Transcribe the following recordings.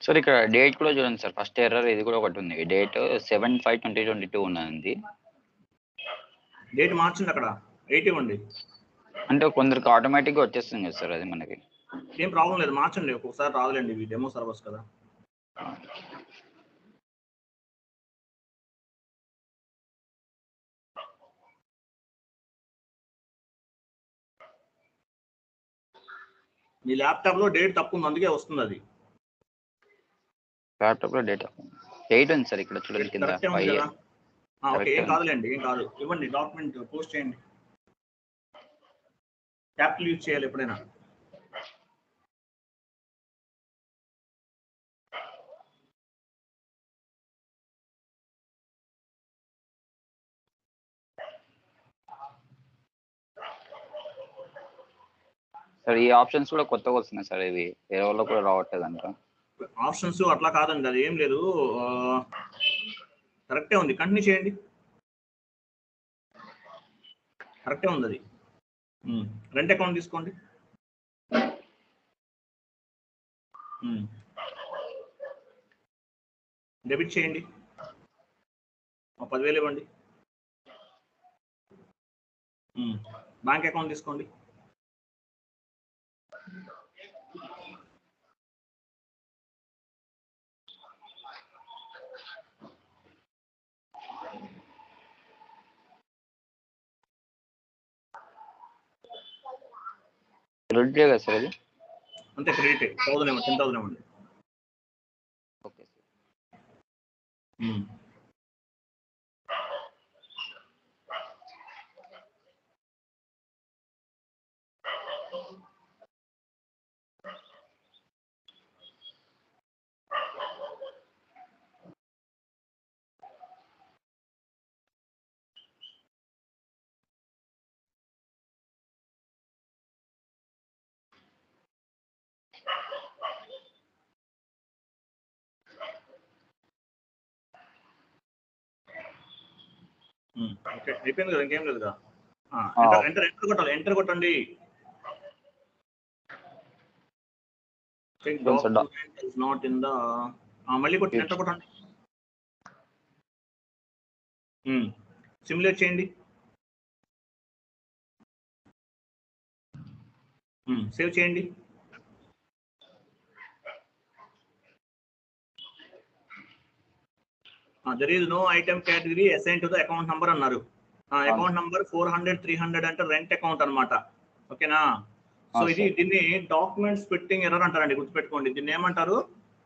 Sir ఇక్కడ date కూడా చూడండి సార్. ఫస్ట్ ఎర్రర్ ఇది కూడా ఒకటి ఉంది. డేట్ 7/5/2022 ఉన్నది. డేట్ మార్చండి, అక్కడ 8 ఇవ్వండి. అంటే కొందరికి ఆటోమేటిక్గా వచ్చేస్తుంది కదా సార్, అది మనకి ఏం ప్రాబ్లం లేదు, మార్చండి. ఒక్కొక్కసారి రాదులేండి, ఇవి డెమో సర్వర్స్ కదా. మీ ల్యాప్టాప్ లో డేట్ తప్పు ఉంది, అందుకే వస్తుంది అది. ల్యాప్టాప్ లో డేట్ 8 ఉంది సార్, ఇక్కడ చూడండి కింద. ఓకే, ఏం కాదులేండి, ఏం కాదు. ఇవ్వండి, డాక్యుమెంట్ పోస్ట్ చేయండి. క్యాపిటల్ యూజ్ చేయాలి ఎప్పుడైనా. సార్ ఈ ఆప్షన్స్ కూడా కొత్తగా వస్తున్నాయి సార్, ఇవి వేరే వాళ్ళు కూడా రావట్లేదు అంట. ఆప్షన్స్ అట్లా కాదండి, అది ఏం లేదు, కరెక్టే ఉంది. కంటిన్యూ చేయండి, కరెక్టే ఉంది అది. రెంట్ అకౌంట్ తీసుకోండి. డెబిట్ చేయండి, 10,000 ఇవ్వండి. బ్యాంక్ అకౌంట్ తీసుకోండి. క్రెడిట్ కదా సార్ అది? అంతే, క్రెడిట్ 10,000 ఇవ్వండి, 10,000 ఇవ్వండి. Okay sir. ఓకే, అయిపోయింది కదా, ఇంకేం లేదు కదా. ఎంటర్ కొట్టాలి, ఎంటర్ కొట్టండి. నాట్ ఇన్ ద, మళ్ళీ కొట్టి ఎంటర్ కొట్టండి. సిమ్యులేట్ చేయండి, సేవ్ చేయండి. There is no item category assigned to the account number అన్నారు. అకౌంట్ నంబర్ 400-300 అంటే రెంట్ అకౌంట్ అన్నమాట. ఓకేనా? సో ఇది దీన్ని డాక్యుమెంట్ స్ప్లిట్టింగ్ ఎర్రర్ అంటారండి, గుర్తుపెట్టుకోండి. దీన్ని ఏమంటారు?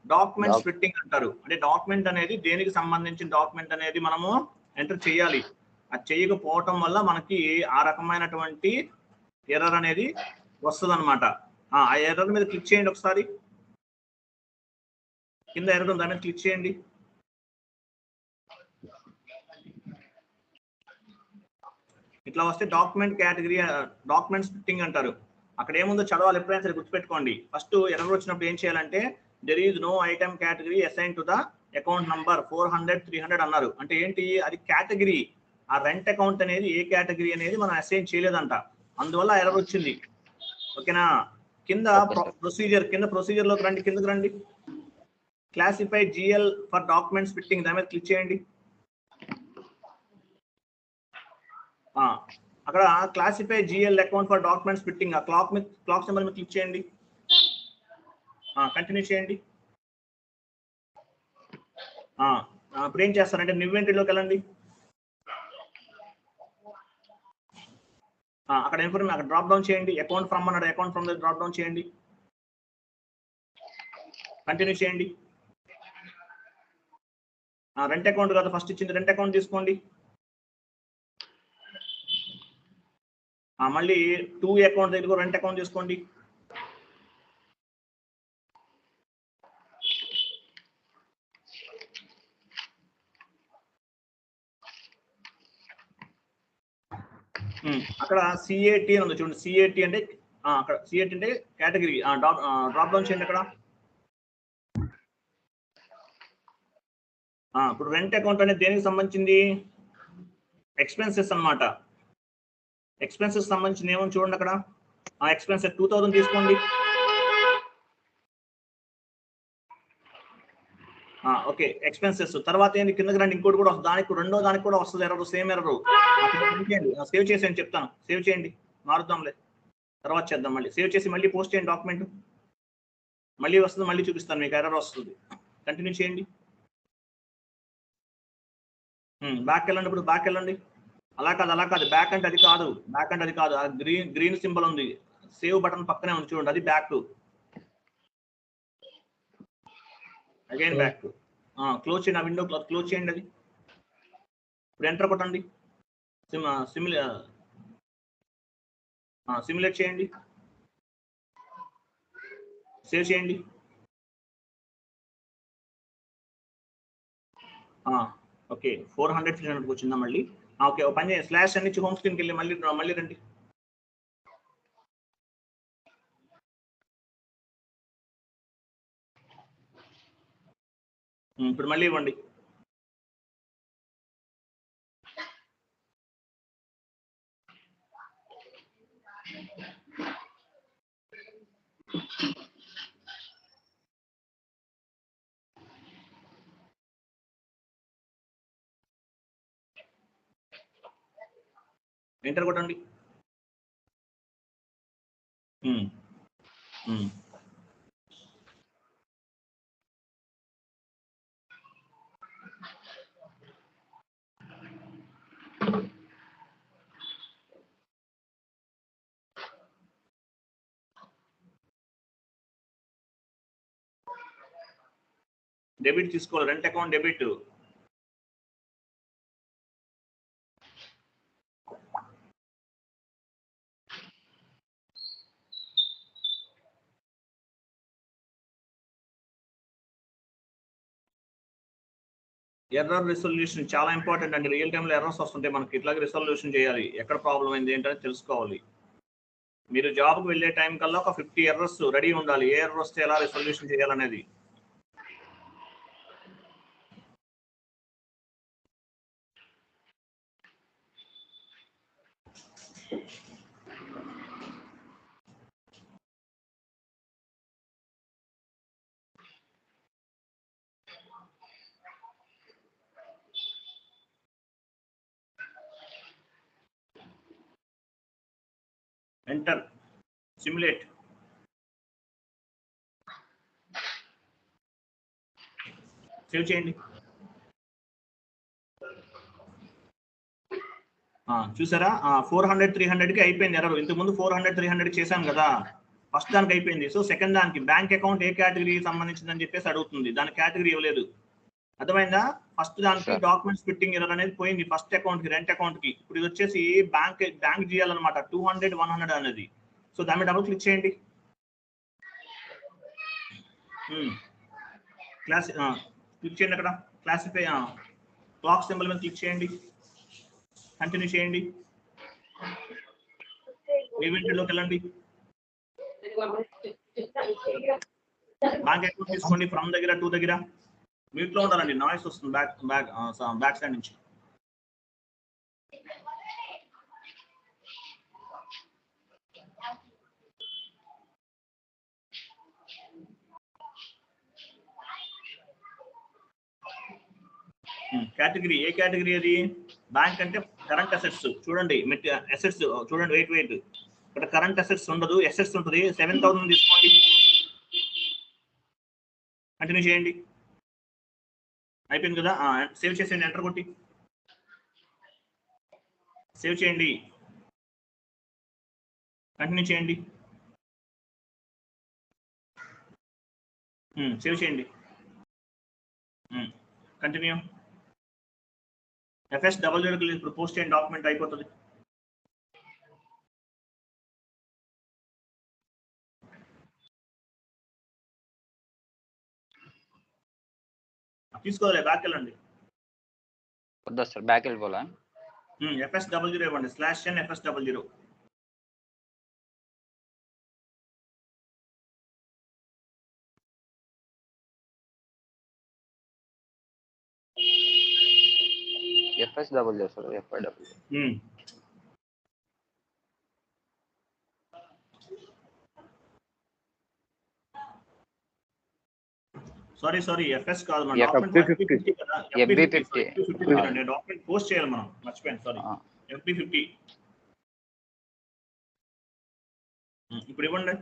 డాక్యుమెంట్ స్ప్లిట్టింగ్ అంటారు. అంటే డాక్యుమెంట్ అనేది దేనికి సంబంధించిన డాక్యుమెంట్ అనేది మనము ఎంటర్ చేయాలి, అది చేయకపోవటం వల్ల మనకి ఆ రకమైనటువంటి ఎర్రర్ అనేది వస్తుంది అనమాట. ఆ ఎర్రర్ మీద క్లిక్ చేయండి ఒకసారి, కింద ఎర్రర్ ఉంది, దాని మీద క్లిక్ చేయండి. ఇట్లా వస్తే డాక్యుమెంట్ కేటగిరీ, డాక్యుమెంట్ స్ప్లిట్టింగ్ అంటారు. అక్కడ ఏముందో చదవాలి, ఎప్పుడైనా సరే గుర్తుపెట్టుకోండి. ఫస్ట్ ఎర్రర్ వచ్చినప్పుడు ఏం చేయాలంటే there is no item category assign to the account number 400-300 అన్నారు. అంటే ఏంటి, అది కేటగిరీ. ఆ రెంట్ అకౌంట్ అనేది ఏ కేటగిరీ అనేది మనం అసైన్ చేయలేదంట, అందువల్ల ఎర్రర్ వచ్చింది. ఓకేనా? కింద ప్రొసీజర్, కింద ప్రొసీజర్ లోకి రండి, కిందకి రండి. Classify GL for document splitting, దాని మీద క్లిక్ చేయండి. అక్కడ classify GL account for document splitting, ఆ క్లాక్ సింబల్ మీద క్లిక్ చేయండి. కంటిన్యూ చేయండి. ఇప్పుడు ఏం చేస్తారంటే ఇన్వెంటరీలోకి వెళ్ళండి. అక్కడ ఇన్ఫర్మేషన్ అక్కడ డ్రాప్ డౌన్ చేయండి. అకౌంట్ ఫ్రమ్ అన్నాడు, అకౌంట్ ఫ్రమ్ డ్రాప్ డౌన్ చేయండి. కంటిన్యూ చేయండి. రెంట్ అకౌంట్ కదా ఫస్ట్ ఇచ్చింది, రెంట్ అకౌంట్ తీసుకోండి. మళ్ళీ 2 అకౌంట్ దగ్గర రెంట్ అకౌంట్ తీసుకోండి. అక్కడ సిఏటి అని ఉంది చూడండి, సిఏటి అంటే అక్కడ సిఏటి అంటే కేటగిరీ. డ్రాప్ డౌన్ చేయండి అక్కడ. ఇప్పుడు రెంట్ అకౌంట్ అనేది దేనికి సంబంధించింది? ఎక్స్పెన్సెస్ అన్నమాట. ఎక్స్పెన్సెస్ సంబంధించిన ఏమో చూడండి అక్కడ. ఎక్స్పెన్సెస్ 2000 తీసుకోండి. ఓకే, ఎక్స్పెన్సెస్ తర్వాత ఏంటి కిందకి రండి, ఇంకోటి కూడా వస్తుంది, దానికి రెండో దానికి కూడా వస్తుంది ఎర్రర్, సేమ్ ఎర్రర్. సేవ్ చేసేయండి, చెప్తాను, సేవ్ చేయండి, మారుద్దాంలే, తర్వాత చేద్దాం. మళ్ళీ సేవ్ చేసి మళ్ళీ పోస్ట్ చేయండి డాక్యుమెంట్, మళ్ళీ వస్తుంది, మళ్ళీ చూపిస్తాను మీకు ఎర్రర్ వస్తుంది. కంటిన్యూ చేయండి. బ్యాక్ వెళ్ళండి, ఇప్పుడు బ్యాక్ వెళ్ళండి. అలా కాదు, బ్యాక్ అంటే అది కాదు, బ్యాక్ అంటే అది కాదు, ఆ గ్రీన్ సింబల్ ఉంది, సేవ్ బటన్ పక్కనే ఉంది చూడండి, అది బ్యాక్. Again back. క్లోజ్ చేయండి, ఆ విండో క్లోజ్ చేయండి. అది ఇప్పుడు ఎంటర్ కొట్టండి, సిమ్యులేట్ చేయండి, సేవ్ చేయండి. ఓకే, 400 300 వచ్చిందా మళ్ళీ? ఓకే, ఓ పని చేయండి, స్లాష్ అని హోమ్ స్క్రీన్కి వెళ్ళి మళ్ళీ రండి. ఇప్పుడు మళ్ళీ ఇవ్వండి. ఎంటర్ కొట్టండి. డెబిట్ తీసుకోవాలి, rent account debit. Error resolution చాలా ఇంపార్టెంట్ అండి, రియల్ టైంలో ఎర్రర్స్ వస్తుంటే మనకి ఇట్లాగే రిజల్యూషన్ చేయాలి, ఎక్కడ ప్రాబ్లం అయింది ఏంటని తెలుసుకోవాలి. మీరు జాబ్కి వెళ్ళే టైం కల్లా ఒక 50 ఎర్రర్స్ రెడీ ఉండాలి, ఏ ఎర్రర్ వస్తే ఎలా రిజల్యూషన్ చేయాలనేది. ఎంటర్, సిమ్యులేట్, సేవ్ చేయండి. చూసారా, 400 300కి అయిపోయింది ఎర్రర్. ఇంతకుముందు 400 300 చేశాను కదా, ఫస్ట్ దానికి అయిపోయింది. సో సెకండ్ దానికి బ్యాంక్ అకౌంట్ ఏ కేటగిరీకి సంబంధించిందని చెప్పేసి అడుగుతుంది, దాని కేటగిరీ ఇవ్వలేదు, అర్థమైందా? ఫస్ట్ దానికి డాక్యుమెంట్స్ ఫిట్టింగ్ ఎర్రర్ అనేది పోయింది, ఫస్ట్ అకౌంట్ కి, రెంట్ అకౌంట్ కి. ఇప్పుడు ఇది వచ్చేసి బ్యాంక్ చేయాలన్నమాట, 200 100 అనేది. సో దాని మీద డబుల్ క్లిక్ చేయండి. క్లిక్ చేయండి, అక్కడ క్లాసిఫై క్లాక్ సింబల్ మీద క్లిక్ చేయండి, కంటిన్యూ చేయండి. ఈవెంట్లోకి వెళ్ళండి, బ్యాంక్ అకౌంట్ తీసుకోండి, ఫ్రమ్ దగ్గర టు దగ్గర మ్యూట్ లో ఉండాలండి, నాయిస్ వస్తుంది బ్యాక్ సైడ్ నుంచి. కేటగిరీ, ఏ కేటగిరీ అది? బ్యాంక్ అంటే కరెంట్ అసెట్స్ చూడండి, అసెట్స్ చూడండి, వెయిట్ ఇక్కడ కరెంట్ అసెట్స్ ఉండదు, అసెట్స్ ఉంటుంది, 7000 తీసుకోండి, కంటిన్యూ చేయండి. అయిపోయింది కదా, సేవ్ చేసేయండి, ఎంటర్ కొట్టి సేవ్ చేయండి, కంటిన్యూ చేయండి, సేవ్ చేయండి, కంటిన్యూ. FS00 ఇప్పుడు పోస్ట్ చేయండి, డాక్యుమెంట్ అయిపోతుంది. తీసుకోవాలి, బ్యాక్ వెళ్ళండి. వద్దా సార్, బ్యాక్ వెళ్ళిపోలా? FS00 ఇవ్వండి, /n FS00. FS00 sir, FI00. Sorry FS కాదు మన FB డాక్యుమెంట్ 50 కదా FB 50 నేను డాక్యుమెంట్ పోస్ట్ చేయాలి మనం మర్చిపోయాను సారీ FB 50 ఇప్పుడు ఇవ్వండి.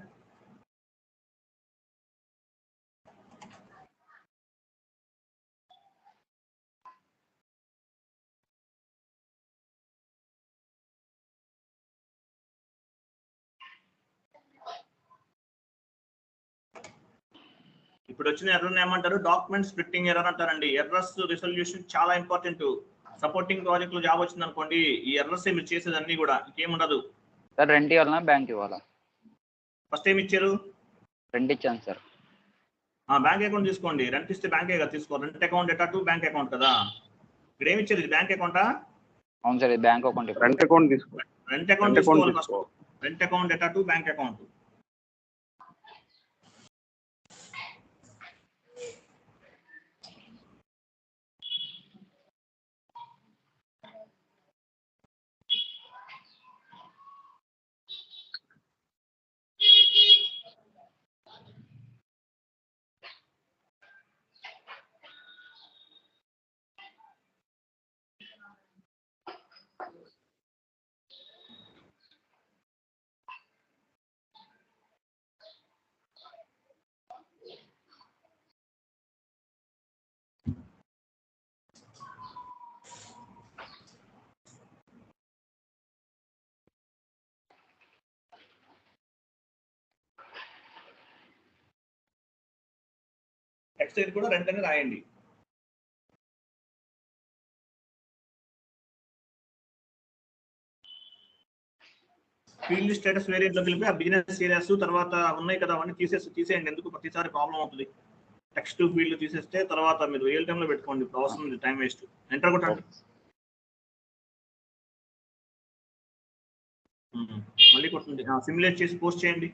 ఇప్పుడు వచ్చిన ఎర్రర్ ఏమంటారు? డాక్యుమెంట్ స్ప్లిట్టింగ్ ఎర్రర్ అంటారండి. ఎర్రర్స్ రిజల్యూషన్ చాలా ఇంపార్టెంట్. సపోర్టింగ్ ప్రాజెక్ట్ లో జాబ్ వచ్చింది అనుకోండి, ఈ ఎర్రర్స్ మీరు చేసేది అన్ని కూడా ఇంకేముండదు. సార్ రెంట్ ఇవ్వాలన్నా బ్యాంక్ ఇవ్వాలా? ఫస్ట్ ఏమి ఇచ్చారు? రెంట్ ఇచ్చాను సార్. బ్యాంక్ అకౌంట్ తీసుకోండి. రెంట్ ఇస్తే బ్యాంకే కదా తీసుకో. Rent account data to bank account కదా. ఇక్కడ ఏమి ఇచ్చారు? ఇది బ్యాంక్ అకౌంటా? అవును సార్, ఇది బ్యాంక్ అకౌంట్. రెంట్ అకౌంట్ తీసుకో. రెంట్ అకౌంట్ తీసుకోవాలి first. Rent account data to bank account. Text కూడా రెంట్ అని రాయండి. ఫీల్డ్ స్టేటస్ వేరియంట్ లో కలిపి ఆ బిజినెస్ ఏరియాస్ తర్వాత ఉన్నాయి కదా అవన్నీ తీసేయండి. ఎందుకు ప్రతిసారి ప్రాబ్లం అవుతుంది. టెక్స్ట్ ఫీల్డ్ తీసేస్తే తర్వాత మీరు రియల్ టైమ్ లో పెట్టుకోండి. అవసరం ఉంది, టైం వేస్ట్. ఎంటర్ కొట్టండి. మళ్ళీ కొట్టండి. సిమ్యులేట్ చేసి పోస్ట్ చేయండి.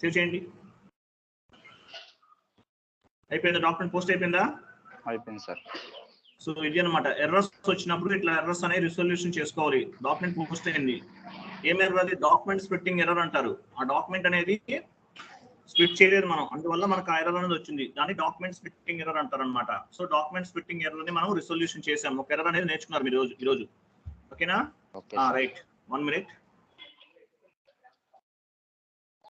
సేవ్ చేయండి. అయిపోయిందా? డాక్యుమెంట్ పోస్ట్ అయిపోయిందా? అయిపోయింది సార్. సో ఇది అనమాట. ఎర్రర్స్ వచ్చినప్పుడు ఇట్లా ఎర్రర్స్ అనేది రిజల్యూషన్ చేసుకోవాలి. డాక్యుమెంట్ పోస్ట్ అయింది. ఏం ఎర్రర్ అది? డాక్యుమెంట్ స్ప్లిట్టింగ్ ఎర్రర్ అంటారు. ఆ డాక్యుమెంట్ అనేది స్ప్లిట్ చేయలేదు మనం, అందువల్ల మనకు ఆ ఎర్రర్ అనేది వచ్చింది. దాన్ని డాక్యుమెంట్ స్ప్లిట్టింగ్ ఎర్రర్ అంటారు అనమాట. సో డాక్యుమెంట్ స్ప్లిట్టింగ్ ఎర్రర్ ని మనం రిజల్యూషన్ చేసాం. ఒక ఎర్రర్ అనేది నేర్చుకున్నారు మీరు ఈరోజు. ఓకేనా? రైట్. 1 minute.